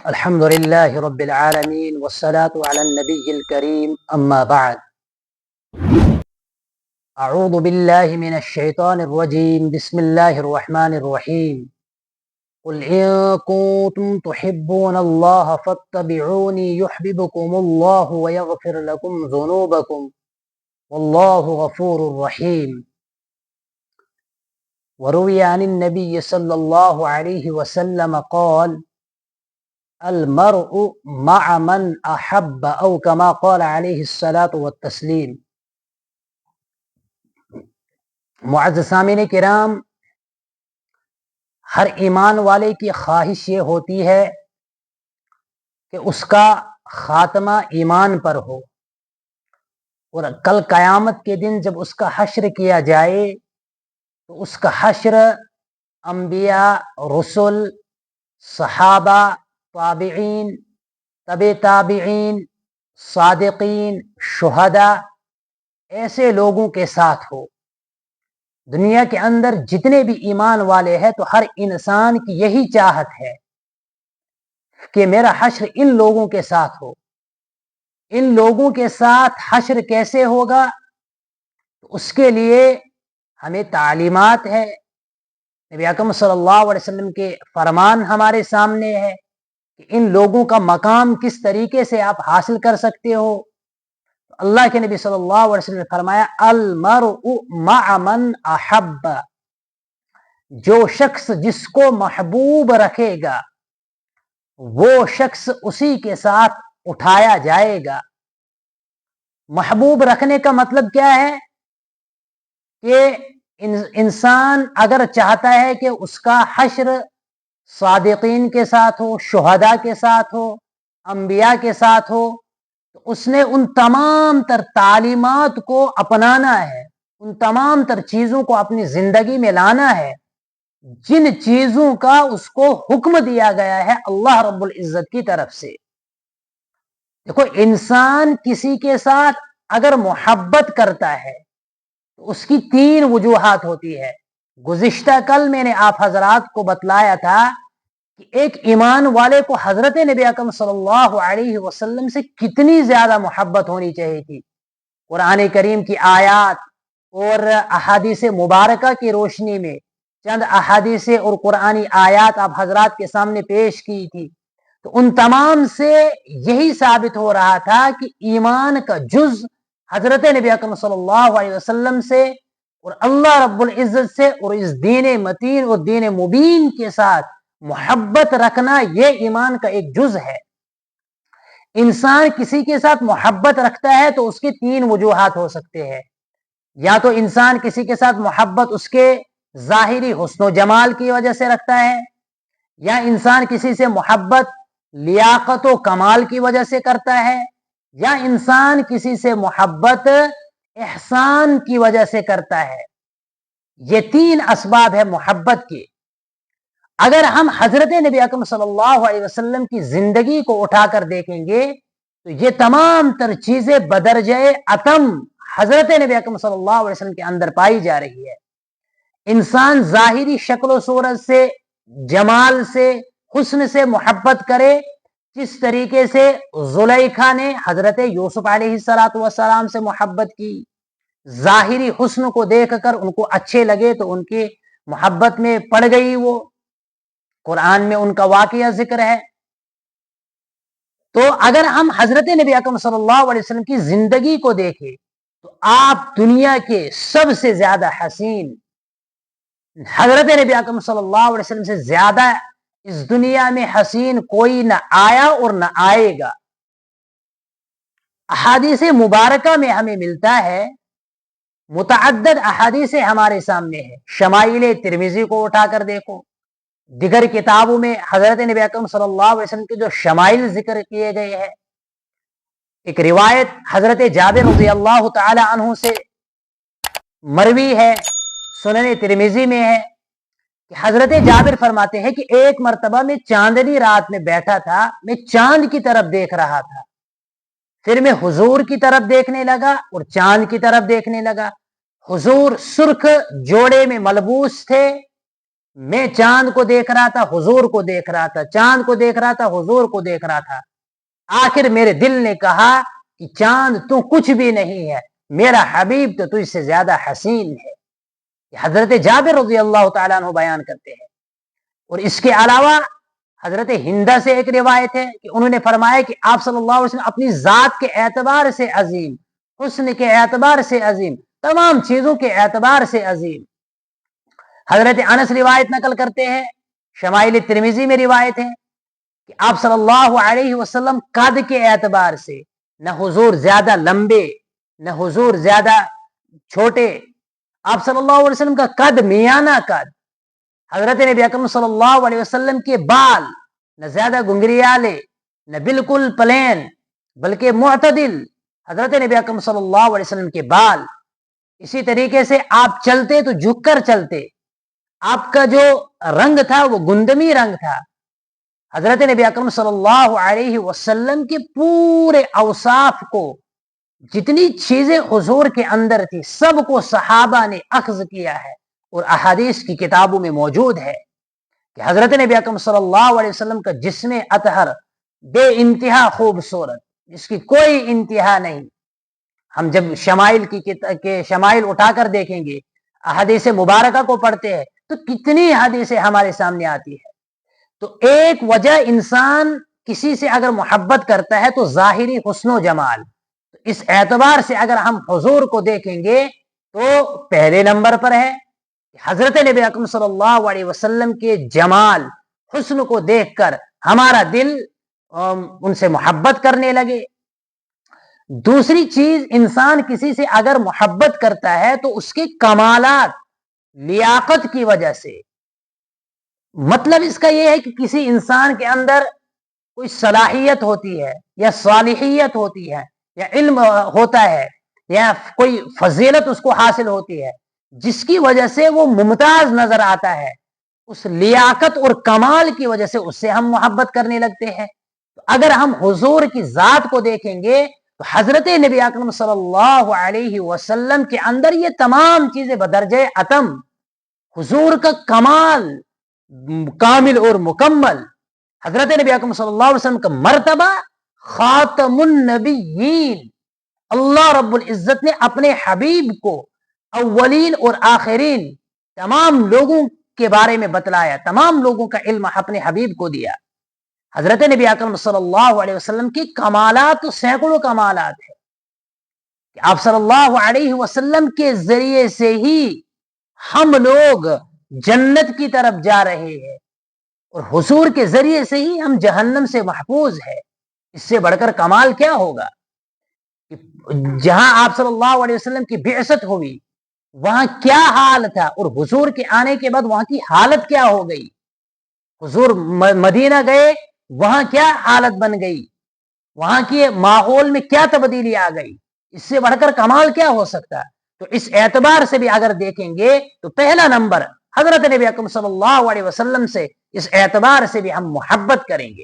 الحمد لله رب العالمين والصلاة على النبي الكريم أما بعد. أعوذ بالله من الشيطان الرجيم. بسم الله الرحمن الرحيم. قل إن كنتم تحبون الله فاتبعوني يحببكم الله ويغفر لكم ذنوبكم والله غفور رحيم. وروي عن النبي صلى الله عليه وسلم قال: المرء مع من أحب أو كما قال عليه الصلاة والتسليم. معزز سامعین کرام، ہر ایمان والے کی خواہش یہ ہوتی ہے کہ اس کا خاتمہ ایمان پر ہو، اور کل قیامت کے دن جب اس کا حشر کیا جائے تو اس کا حشر انبیاء، رسل، صحابہ، تابعین، تبع تابعین، صادقین، شہداء، ایسے لوگوں کے ساتھ ہو۔ دنیا کے اندر جتنے بھی ایمان والے ہیں تو ہر انسان کی یہی چاہت ہے کہ میرا حشر ان لوگوں کے ساتھ ہو۔ ان لوگوں کے ساتھ حشر کیسے ہوگا؟ اس کے لیے ہمیں تعلیمات ہے، نبی اکرم صلی اللہ علیہ وسلم کے فرمان ہمارے سامنے ہے کہ ان لوگوں کا مقام کس طریقے سے آپ حاصل کر سکتے ہو۔ اللہ کے نبی صلی اللہ علیہ وسلم نے فرمایا: المرء مع من احب، جو شخص جس کو محبوب رکھے گا وہ شخص اسی کے ساتھ اٹھایا جائے گا۔ محبوب رکھنے کا مطلب کیا ہے؟ کہ انسان اگر چاہتا ہے کہ اس کا حشر صادقین کے ساتھ ہو، شہداء کے ساتھ ہو، انبیاء کے ساتھ ہو، تو اس نے ان تمام تر تعلیمات کو اپنانا ہے، ان تمام تر چیزوں کو اپنی زندگی میں لانا ہے جن چیزوں کا اس کو حکم دیا گیا ہے اللہ رب العزت کی طرف سے۔ دیکھو، انسان کسی کے ساتھ اگر محبت کرتا ہے تو اس کی تین وجوہات ہوتی ہے۔ گزشتہ کل میں نے آپ حضرات کو بتلایا تھا کہ ایک ایمان والے کو حضرت نبی اکرم صلی اللہ علیہ وسلم سے کتنی زیادہ محبت ہونی چاہیے تھی۔ قرآن کریم کی آیات اور احادیث مبارکہ کی روشنی میں چند احادیث اور قرآنی آیات آپ حضرات کے سامنے پیش کی تھی، تو ان تمام سے یہی ثابت ہو رہا تھا کہ ایمان کا جز حضرت نبی اکرم صلی اللہ علیہ وسلم سے اور اللہ رب العزت سے اور اس دین متین اور دین مبین کے ساتھ محبت رکھنا، یہ ایمان کا ایک جز ہے۔ انسان کسی کے ساتھ محبت رکھتا ہے تو اس کی تین وجوہات ہو سکتے ہیں۔ یا تو انسان کسی کے ساتھ محبت اس کے ظاہری حسن و جمال کی وجہ سے رکھتا ہے، یا انسان کسی سے محبت لیاقت و کمال کی وجہ سے کرتا ہے، یا انسان کسی سے محبت احسان کی وجہ سے کرتا ہے۔ یہ تین اسباب ہے محبت کے۔ اگر ہم حضرت نبی اکرم صلی اللہ علیہ وسلم کی زندگی کو اٹھا کر دیکھیں گے تو یہ تمام تر چیزیں بدرجہ اتم حضرت نبی اکرم صلی اللہ علیہ وسلم کے اندر پائی جا رہی ہے۔ انسان ظاہری شکل و صورت سے، جمال سے، حسن سے محبت کرے، جس طریقے سے زلیخا نے حضرت یوسف علیہ السلام سے محبت کی، ظاہری حسن کو دیکھ کر ان کو اچھے لگے تو ان کی محبت میں پڑ گئی، وہ قرآن میں ان کا واقعہ ذکر ہے۔ تو اگر ہم حضرت نبی اکرم صلی اللہ علیہ وسلم کی زندگی کو دیکھیں تو آپ دنیا کے سب سے زیادہ حسین، حضرت نبی اکرم صلی اللہ علیہ وسلم سے زیادہ اس دنیا میں حسین کوئی نہ آیا اور نہ آئے گا۔ احادیث مبارکہ میں ہمیں ملتا ہے، متعدد احادیث ہمارے سامنے ہے۔ شمائل ترمذی کو اٹھا کر دیکھو، دیگر کتابوں میں حضرت نبی اکرم صلی اللہ علیہ وسلم کے جو شمائل ذکر کیے گئے ہیں۔ ایک روایت حضرت جابر رضی اللہ تعالی عنہ سے مروی ہے، سنن ترمذی میں ہے کہ حضرت جابر فرماتے ہیں کہ ایک مرتبہ میں چاندنی رات میں بیٹھا تھا، میں چاند کی طرف دیکھ رہا تھا، پھر میں حضور کی طرف دیکھنے لگا اور چاند کی طرف دیکھنے لگا۔ حضور سرخ جوڑے میں ملبوس تھے، میں چاند کو دیکھ رہا تھا، حضور کو دیکھ رہا تھا، چاند کو دیکھ رہا تھا، حضور کو دیکھ رہا تھا. آخر میرے دل نے کہا کہ چاند تو کچھ بھی نہیں ہے، میرا حبیب تو تجھ سے زیادہ حسین ہے. حضرت جابر رضی اللہ تعالیٰ عنہ بیان کرتے ہیں. اور اس کے علاوہ حضرت ہندہ سے ایک روایت ہے کہ انہوں نے فرمایا کہ آپ صلی اللہ علیہ وسلم اپنی ذات کے اعتبار سے عظیم، حسن کے اعتبار سے عظیم، تمام چیزوں کے اعتبار سے عظیم. حضرت انس روایت نقل کرتے ہیں، شمائل ترمذی میں روایت ہے کہ آپ صلی اللہ علیہ وسلم قد کے اعتبار سے نہ حضور زیادہ لمبے نہ حضور زیادہ چھوٹے. آپ صلی اللہ علیہ وسلم کا قد میانہ قد. حضرت نبی اکرم صلی اللہ علیہ وسلم کے بال نہ زیادہ گنگریالے نہ بالکل پلین بلکہ معتدل حضرت نبی اکرم صلی اللہ علیہ وسلم کے بال. اسی طریقے سے آپ چلتے تو جھک کر چلتے. آپ کا جو رنگ تھا وہ گندمی رنگ تھا. حضرت نبی اکرم صلی اللہ علیہ وسلم کے پورے اوصاف کو، جتنی چیزیں حضور کے اندر تھی، سب کو صحابہ نے اخذ کیا ہے اور احادیث کی کتابوں میں موجود ہے کہ حضرت نبی اکرم صلی اللہ علیہ وسلم کا جسم اطہر بے انتہا خوبصورت، جس کی کوئی انتہا نہیں. ہم جب شمائل کے شمائل اٹھا کر دیکھیں گے، احادیث مبارکہ کو پڑھتے ہیں تو کتنی حدیثیں ہمارے سامنے آتی ہے. تو ایک وجہ انسان کسی سے اگر محبت کرتا ہے تو ظاہری حسن و جمال. اس اعتبار سے اگر ہم حضور کو دیکھیں گے تو پہلے نمبر پر ہے حضرت نبی اکرم صلی اللہ علیہ وسلم کے جمال حسن کو دیکھ کر ہمارا دل ان سے محبت کرنے لگے. دوسری چیز، انسان کسی سے اگر محبت کرتا ہے تو اس کے کمالات، لیاقت کی وجہ سے. مطلب اس کا یہ ہے کہ کسی انسان کے اندر کوئی صلاحیت ہوتی ہے یا صالحیت ہوتی ہے یا علم ہوتا ہے یا کوئی فضیلت اس کو حاصل ہوتی ہے جس کی وجہ سے وہ ممتاز نظر آتا ہے. اس لیاقت اور کمال کی وجہ سے اس سے ہم محبت کرنے لگتے ہیں. اگر ہم حضور کی ذات کو دیکھیں گے تو حضرت نبی اکرم صلی اللہ علیہ وسلم کے اندر یہ تمام چیزیں بدرجہ اتم، حضور کا کمال کامل اور مکمل. حضرت نبی اکرم صلی اللہ علیہ وسلم کا مرتبہ خاتم النبیین. اللہ رب العزت نے اپنے حبیب کو اولین اور آخرین تمام لوگوں کے بارے میں بتلایا، تمام لوگوں کا علم اپنے حبیب کو دیا. حضرت نبی اکرم صلی اللہ علیہ وسلم کی کمالات تو سینکڑوں کمالات ہیں کہ آپ صلی اللہ علیہ وسلم کے ذریعے سے ہی ہم لوگ جنت کی طرف جا رہے ہیں اور حضور کے ذریعے سے ہی ہم جہنم سے محفوظ ہیں. اس سے بڑھ کر کمال کیا ہوگا؟ جہاں آپ صلی اللہ علیہ وسلم کی بعثت ہوئی وہاں کیا حال تھا اور حضور کے آنے کے بعد وہاں کی حالت کیا ہو گئی. حضور مدینہ گئے، وہاں کیا حالت بن گئی، وہاں کے ماحول میں کیا تبدیلی آ گئی. اس سے بڑھ کر کمال کیا ہو سکتا؟ تو اس اعتبار سے بھی اگر دیکھیں گے تو پہلا نمبر حضرت نبی اکرم صلی اللہ علیہ وسلم سے، اس اعتبار سے بھی ہم محبت کریں گے.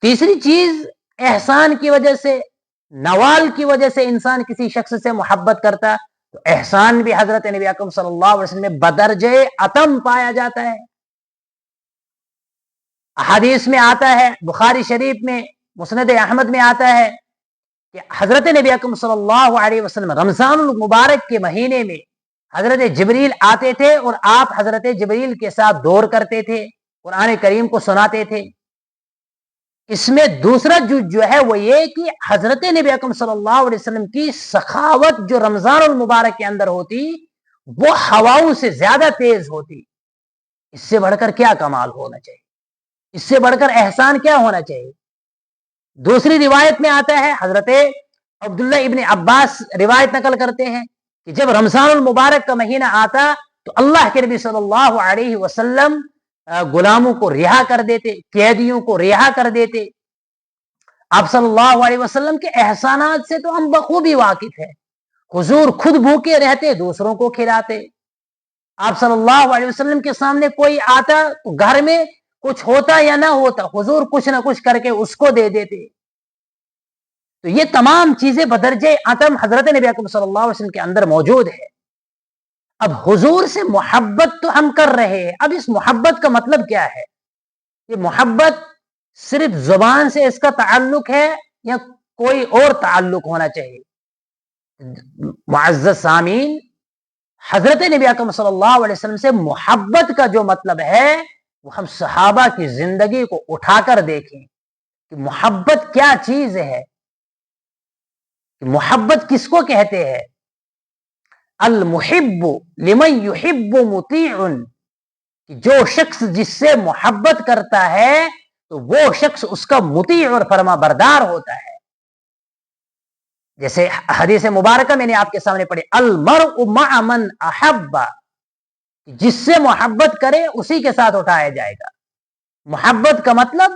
تیسری چیز، احسان کی وجہ سے، نوال کی وجہ سے انسان کسی شخص سے محبت کرتا تو احسان بھی حضرت نبی اکرم صلی اللہ علیہ وسلم میں بدرجہ اتم پایا جاتا ہے. احادیث میں آتا ہے، بخاری شریف میں، مسند احمد میں آتا ہے کہ حضرت نبی اکرم صلی اللہ علیہ وسلم رمضان المبارک کے مہینے میں حضرت جبریل آتے تھے اور آپ حضرت جبریل کے ساتھ دور کرتے تھے، قرآن کریم کو سناتے تھے. اس میں دوسرا جو ہے وہ یہ کہ حضرت نبی اکرم صلی اللہ علیہ وسلم کی سخاوت جو رمضان المبارک کے اندر ہوتی وہ ہواؤں سے زیادہ تیز ہوتی. اس سے بڑھ کر کیا کمال ہونا چاہیے، اس سے بڑھ کر احسان کیا ہونا چاہیے. دوسری روایت میں آتا ہے، حضرت عبداللہ ابن عباس روایت نقل کرتے ہیں کہ جب رمضان المبارک کا مہینہ آتا تو اللہ کے نبی صلی اللہ علیہ وسلم غلاموں کو رہا کر دیتے، قیدیوں کو رہا کر دیتے. آپ صلی اللہ علیہ وسلم کے احسانات سے تو ہم بخوبی واقف ہیں. حضور خود بھوکے رہتے، دوسروں کو کھلاتے. آپ صلی اللہ علیہ وسلم کے سامنے کوئی آتا تو گھر میں کچھ ہوتا یا نہ ہوتا حضور کچھ نہ کچھ کر کے اس کو دے دیتے. تو یہ تمام چیزیں بدرجہ اتم حضرت نبی اکرم صلی اللہ علیہ وسلم کے اندر موجود ہے. اب حضور سے محبت تو ہم کر رہے ہیں، اب اس محبت کا مطلب کیا ہے؟ یہ محبت صرف زبان سے اس کا تعلق ہے یا کوئی اور تعلق ہونا چاہیے؟ معزز سامعین، حضرت نبی اکرم صلی اللہ علیہ وسلم سے محبت کا جو مطلب ہے وہ ہم صحابہ کی زندگی کو اٹھا کر دیکھیں کہ محبت کیا چیز ہے، محبت کس کو کہتے ہیں؟ المحب لمن یحب مطیع، جو شخص جس سے محبت کرتا ہے تو وہ شخص اس کا مطیع اور فرما بردار ہوتا ہے۔ جیسے حدیث مبارکہ میں نے آپ کے سامنے پڑھی، المرء مع من احب، جس سے محبت کرے اسی کے ساتھ اٹھایا جائے گا۔ محبت کا مطلب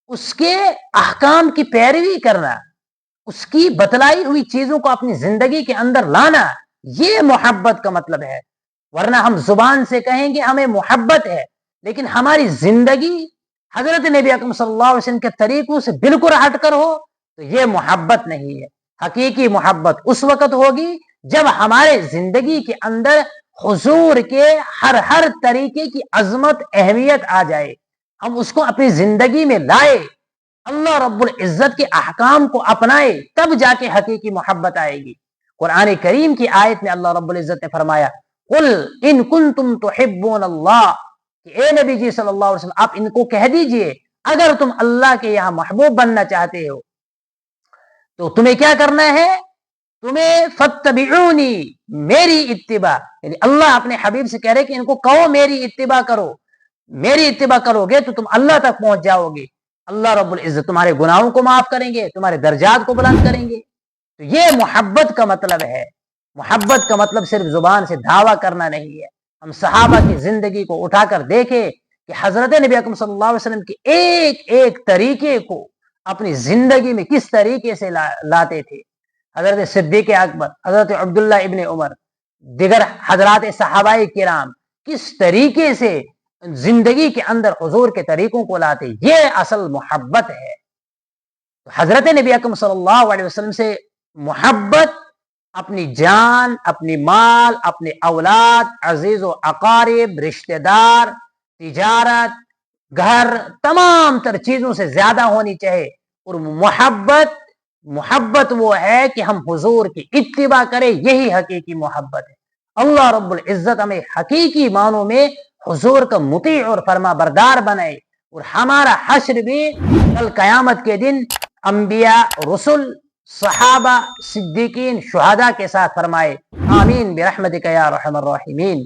اس کے احکام کی پیروی کرنا، اس کی بتلائی ہوئی چیزوں کو اپنی زندگی کے اندر لانا، یہ محبت کا مطلب ہے۔ ورنہ ہم زبان سے کہیں گے ہمیں محبت ہے، لیکن ہماری زندگی حضرت نبی اکرم صلی اللہ علیہ وسلم کے طریقوں سے بالکل ہٹ کر ہو تو یہ محبت نہیں ہے۔ حقیقی محبت اس وقت ہوگی جب ہمارے زندگی کے اندر حضور کے ہر طریقے کی عظمت اہمیت آ جائے، ہم اس کو اپنی زندگی میں لائے، اللہ رب العزت کے احکام کو اپنائے، تب جا کے حقیقی محبت آئے گی۔ قرآن کریم کی آیت میں اللہ رب العزت نے فرمایا، قل ان کنتم تحبون اللہ، کہ اے نبی جی صلی اللہ علیہ وسلم آپ ان کو کہہ دیجئے اگر تم اللہ کے یہاں محبوب بننا چاہتے ہو تو تمہیں کیا کرنا ہے؟ تمہیں فتبعونی، میری اتباع، یعنی اللہ اپنے حبیب سے کہہ رہے کہ ان کو کہو میری اتباع کرو، میری اتباع کرو گے تو تم اللہ تک پہنچ جاؤ گے، اللہ رب العزت تمہارے گناہوں کو معاف کریں گے، تمہارے درجات کو بلند کریں گے۔ تو یہ محبت کا مطلب ہے۔ محبت کا مطلب صرف زبان سے دعویٰ کرنا نہیں ہے۔ ہم صحابہ کی زندگی کو اٹھا کر دیکھیں کہ حضرت نبی اکرم صلی اللہ علیہ وسلم کے ایک ایک طریقے کو اپنی زندگی میں کس طریقے سے لاتے تھے۔ حضرت صدیق اکبر، حضرت عبداللہ ابن عمر، دیگر حضرات صحابہ کرام کس طریقے سے زندگی کے اندر حضور کے طریقوں کو لاتے، یہ اصل محبت ہے۔ حضرت نبی اکرم صلی اللہ علیہ وسلم سے محبت اپنی جان، اپنی مال، اپنے اولاد، عزیز و اقارب، رشتہ دار، تجارت، گھر، تمام تر چیزوں سے زیادہ ہونی چاہیے۔ اور محبت وہ ہے کہ ہم حضور کی اتباع کریں، یہی حقیقی محبت ہے۔ اللہ رب العزت ہمیں حقیقی معنوں میں حضور کا مطیع اور فرما بردار بنائے، اور ہمارا حشر بھی کل قیامت کے دن انبیاء، رسل، صحابہ، صدیقین، شہداء کے ساتھ فرمائے، آمین برحمتک یا ارحم الراحمین۔